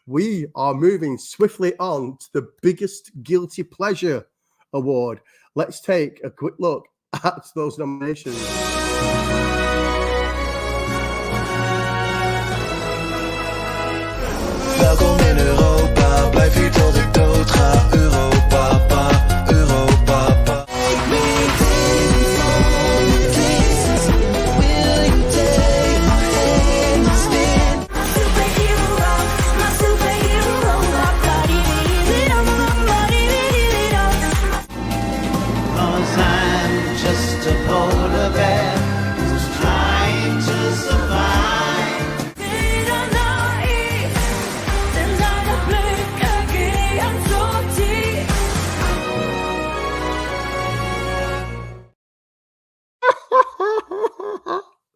we are moving swiftly on to the biggest guilty pleasure award. Let's take a quick look at those nominations. Welkom in Europa, blijf hier tot ik dood ga. Europa, pa, Europa, pa.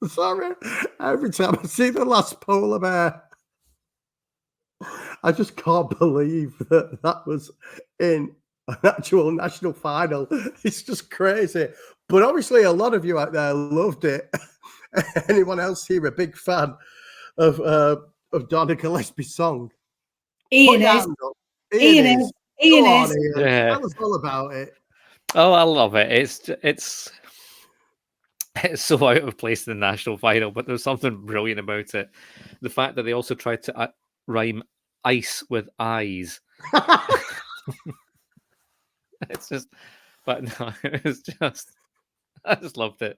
Sorry, every time I see the last polar bear, I just can't believe that that was in an actual national final. It's just crazy. But obviously, a lot of you out there loved it. Anyone else here a big fan of Donna Gillespie's song? Ian is. Ian is. Yeah. Tell us all about it. Oh, I love it. It's so out of place in the national final, but there's something brilliant about it. The fact that they also tried to rhyme ice with eyes. It's just, but no, it's just, I just loved it.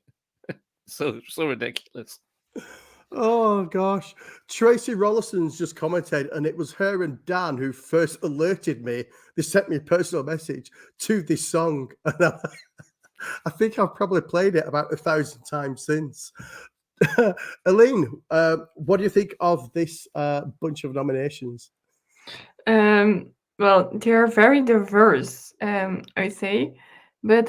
So ridiculous. Oh gosh, Tracy Rollison's just commented, and it was her and Dan who first alerted me. They sent me a personal message to this song, and I think I've probably played it about 1,000 times since. Aline, what do you think of this bunch of nominations? Well, they are very diverse, I say. But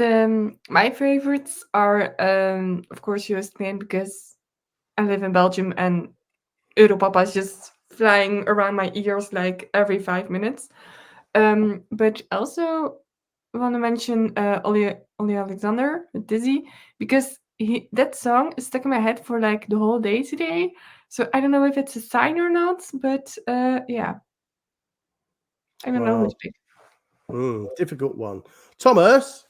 my favorites are, of course, Özünlə, because I live in Belgium and Europa is just flying around my ears like every 5 minutes. But also want to mention Oli Alexander, Dizzy, because that song is stuck in my head for like the whole day today. So I don't know if it's a sign or not, but yeah. I don't know which pick. Difficult one. Thomas,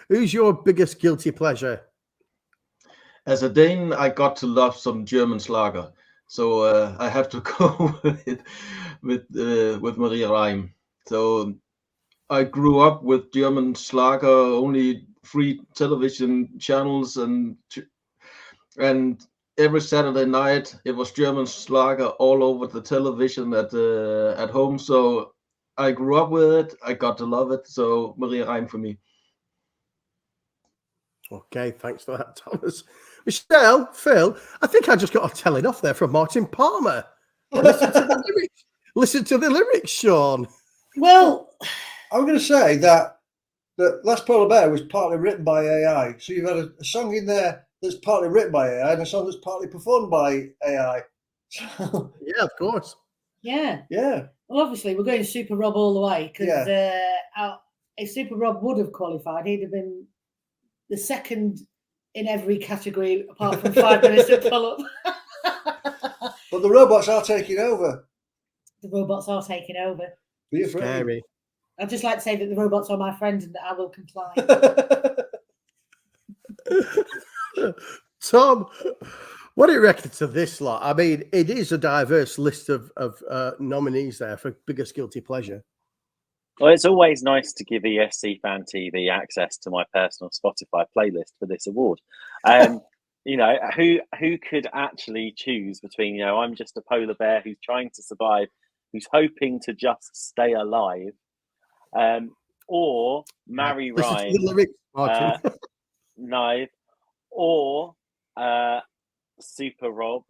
who's your biggest guilty pleasure? As a Dane, I got to love some German Schlager, so I have to go with Maria Reim. So I grew up with German Schlager, only 3 television channels, and every Saturday night it was German Schlager all over the television at home. So I grew up with it. I got to love it. So Maria Reim for me. Okay, thanks for that, Thomas. Michelle, Phil, I think I just got a telling off there from Martin Palmer. Listen to the lyrics, Sean. Well, I'm going to say that the Last Polar Bear was partly written by AI. So you've had a song in there that's partly written by AI and a song that's partly performed by AI. So, yeah, of course. Yeah. Yeah. Well, obviously, we're going Super Rob all the way, because if Super Rob would have qualified, he'd have been the second in every category apart from 5 minutes of pull-up. But the robots are taking over. The robots are taking over. Be afraid. Scary. I'd just like to say that the robots are my friends and that I will comply. Tom, what do you reckon to this lot? I mean, it is a diverse list of nominees there for biggest guilty pleasure. Well, it's always nice to give ESC Fan TV access to my personal Spotify playlist for this award. You know, who could actually choose between, you know, I'm just a polar bear who's trying to survive, who's hoping to just stay alive, or Mary Ryan, Knife, or Super Rob,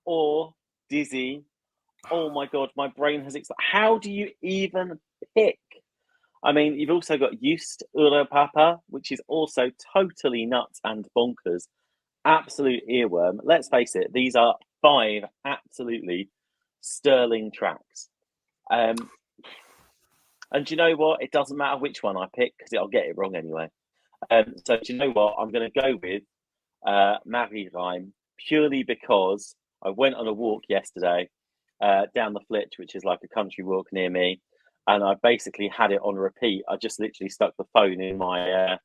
or Dizzy. Oh my God, my brain has exploded. How do you even pick? I mean, you've also got Papa, which is also totally nuts and bonkers. Absolute earworm. Let's face it, these are 5 absolutely sterling tracks. And do you know what? It doesn't matter which one I pick because I'll get it wrong anyway. So do you know what? I'm going to go with Marie Rime, purely because I went on a walk yesterday down the Flitch, which is like a country walk near me, and I basically had it on repeat. I just literally stuck the phone in my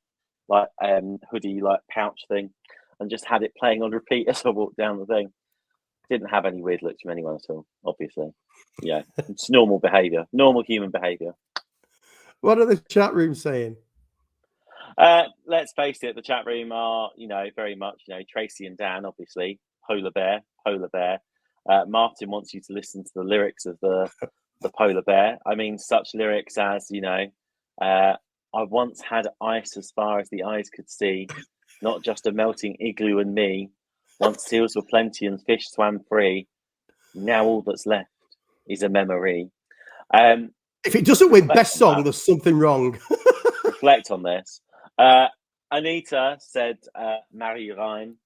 hoodie pouch thing, and just had it playing on repeat as I walked down the thing. Didn't have any weird looks from anyone at all, obviously. Yeah, it's normal behaviour, normal human behaviour. What are the chat rooms saying? Let's face it, the chat room are, very much, Tracy and Dan, obviously, polar bear. Martin wants you to listen to the lyrics of the polar bear. I mean, such lyrics as, I once had ice as far as the eyes could see, not just a melting igloo and me. Once seals were plenty and fish swam free. Now all that's left is a memory. If it doesn't win best song, there's something wrong. Reflect on this. Anita said Marie Rime.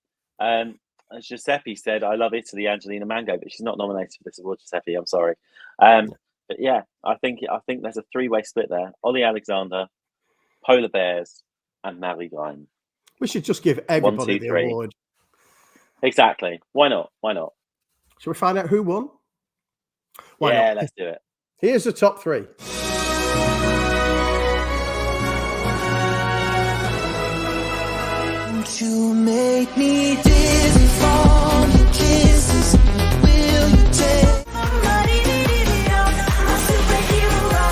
Giuseppe said I love Italy, Angelina Mango, but she's not nominated for this award. Giuseppe, I'm sorry. But yeah, I think there's a three-way split there. Ollie Alexander, Polar Bears, and Marie Rime. We should just give everybody the award. Exactly. Why not? Shall we find out who won? Why not? Let's do it. Here's the top three. You make me dizzy from your kisses. Will you take my superhero,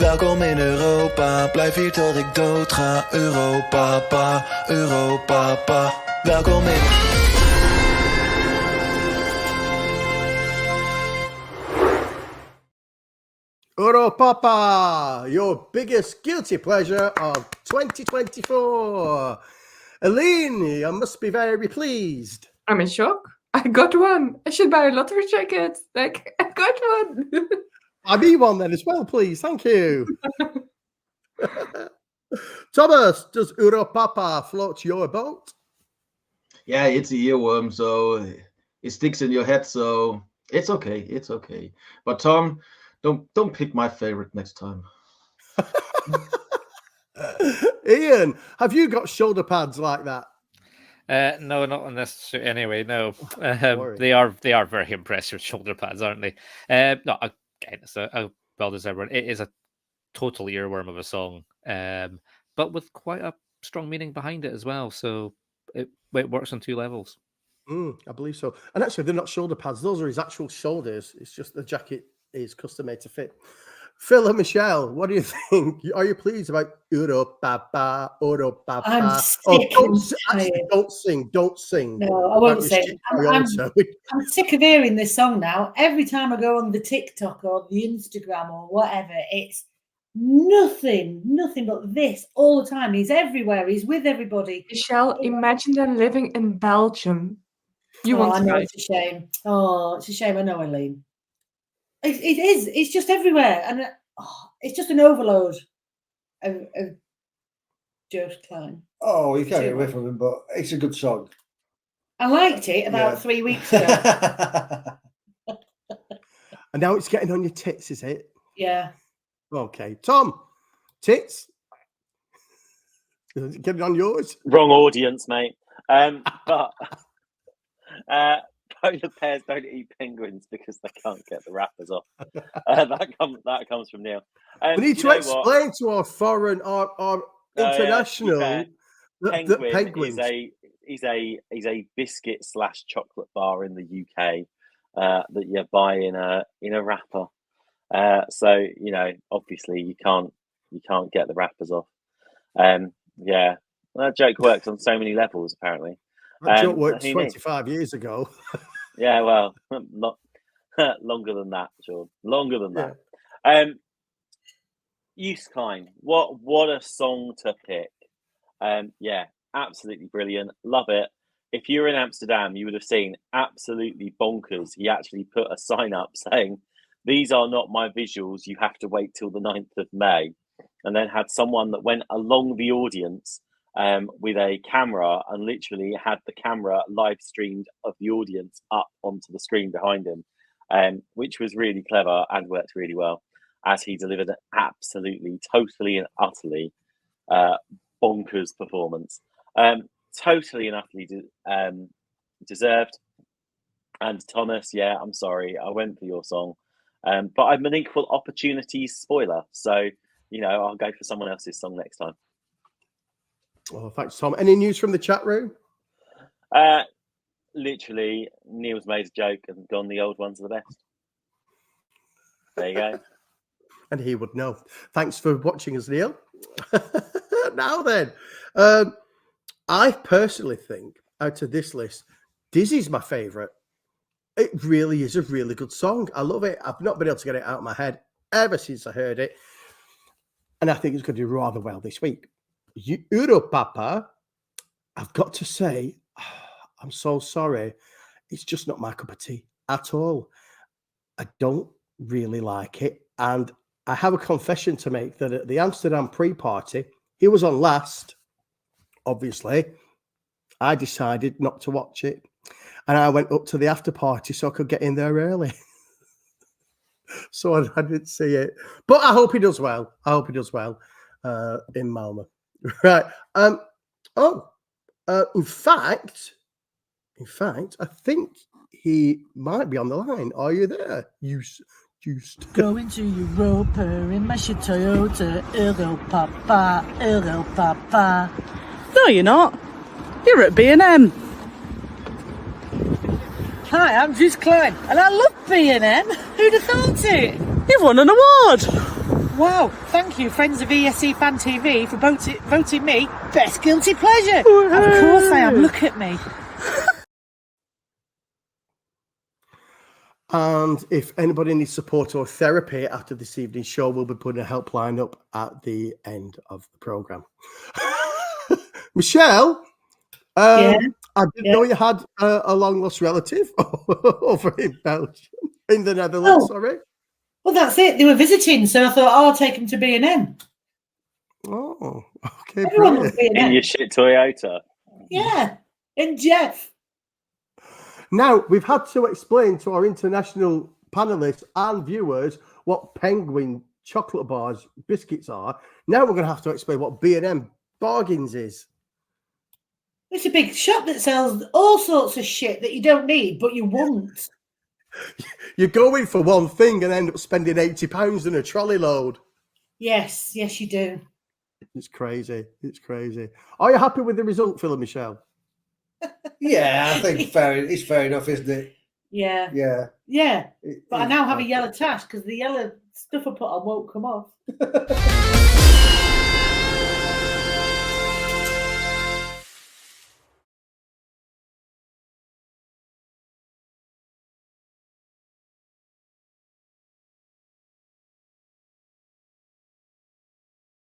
Welkom in Europa, blijf hier tot ik dood ga. Europa, Europa. Welkom in Europa, your biggest guilty pleasure of 2024. Aline, you must be very pleased. I'm in shock. I got one. I should buy a lottery ticket. I got one. I need one then as well, please. Thank you. Thomas, does Europa float your boat? Yeah, it's a earworm, so it sticks in your head, so it's okay. But Tom, don't pick my favorite next time. Ian, have you got shoulder pads like that? No, not on this shoot anyway. No, they are very impressive shoulder pads, aren't they? No, again, it's a well-deserved one. It is a total earworm of a song, but with quite a strong meaning behind it as well. So it works on two levels. I believe so. And actually, they're not shoulder pads; those are his actual shoulders. It's just the jacket is custom made to fit. Phil and Michelle, what do you think? Are you pleased about Europa? I'm sick. Don't sing. No, I won't sing. I'm sick of hearing this song now. Every time I go on the TikTok or the Instagram or whatever, it's nothing but this all the time. He's everywhere. He's with everybody. Michelle, imagine them living in Belgium. I know, it's a shame. Oh, it's a shame. I know, Eileen. It is. It's just everywhere, and it's just an overload of Joe Klein. Oh, you can't get away from him, but it's a good song. I liked it about 3 weeks ago. And now it's getting on your tits, is it? Yeah. Okay, Tom, tits. Is it getting on yours? Wrong audience, mate. But. Polar bears don't eat penguins because they can't get the wrappers off. That comes from Neil. We need to explain to our foreign, our international, that penguins is a biscuit / chocolate bar in the UK that you buy in a wrapper. So obviously you can't get the wrappers off. Yeah, that joke works on so many levels apparently. That joke worked 25 years ago. Yeah, well, not longer than that, Sean. Longer than that. Euskine, what a song to pick. Yeah, absolutely brilliant. Love it. If you were in Amsterdam, you would have seen absolutely bonkers. He actually put a sign up saying, "These are not my visuals. You have to wait till the 9th of May." And then had someone that went along the audience with a camera and literally had the camera live streamed of the audience up onto the screen behind him, which was really clever and worked really well as he delivered an absolutely, totally and utterly bonkers performance. Totally and utterly deserved. And Thomas, yeah, I'm sorry, I went for your song, but I'm an equal opportunities spoiler, so you know I'll go for someone else's song next time. Oh, thanks, Tom. Any news from the chat room? Literally, Neil's made a joke and gone, the old ones are the best. There you go. And he would know. Thanks for watching us, Neil. Now then, I personally think out of this list, Dizzy's my favourite. It really is a really good song. I love it. I've not been able to get it out of my head ever since I heard it. And I think it's going to do rather well this week. Europapa, I've got to say, I'm so sorry. It's just not my cup of tea at all. I don't really like it. And I have a confession to make that at the Amsterdam pre-party, he was on last, obviously. I decided not to watch it. And I went up to the after party so I could get in there early. So I didn't see it. But I hope he does well. I hope he does well in Malmö. Right. In fact, I think he might be on the line. Are you there? Going to Europa in my shit Toyota. Europapa, Europapa. No, you're not. You're at B&M. Hi, I'm Juice Klein, and I love B&M. Who'd have thought it? You've won an award. Wow, thank you, friends of ESC Fan TV, for voting me Best Guilty Pleasure. Woo-hoo. Of course I am. Look at me. And if anybody needs support or therapy after this evening's show, we'll be putting a helpline up at the end of the programme. Michelle, I didn't know you had a long-lost relative over in Belgium, in the Netherlands, sorry. Well, that's it. They were visiting, so I thought, I'll take them to B&M. Oh, okay. Everyone loves B&M. In your shit Toyota. Yeah, in Jeff. Now, we've had to explain to our international panelists and viewers what Penguin chocolate bars biscuits are. Now we're going to have to explain what B&M bargains is. It's a big shop that sells all sorts of shit that you don't need, but you want. You go in for one thing and end up spending £80 on a trolley load. Yes, you do. It's crazy. It's crazy. Are you happy with the result, Phil and Michelle? Yeah, I think it's fair enough, isn't it? Yeah. Yeah. Yeah. But I now have a yellow tash because the yellow stuff I put on won't come off.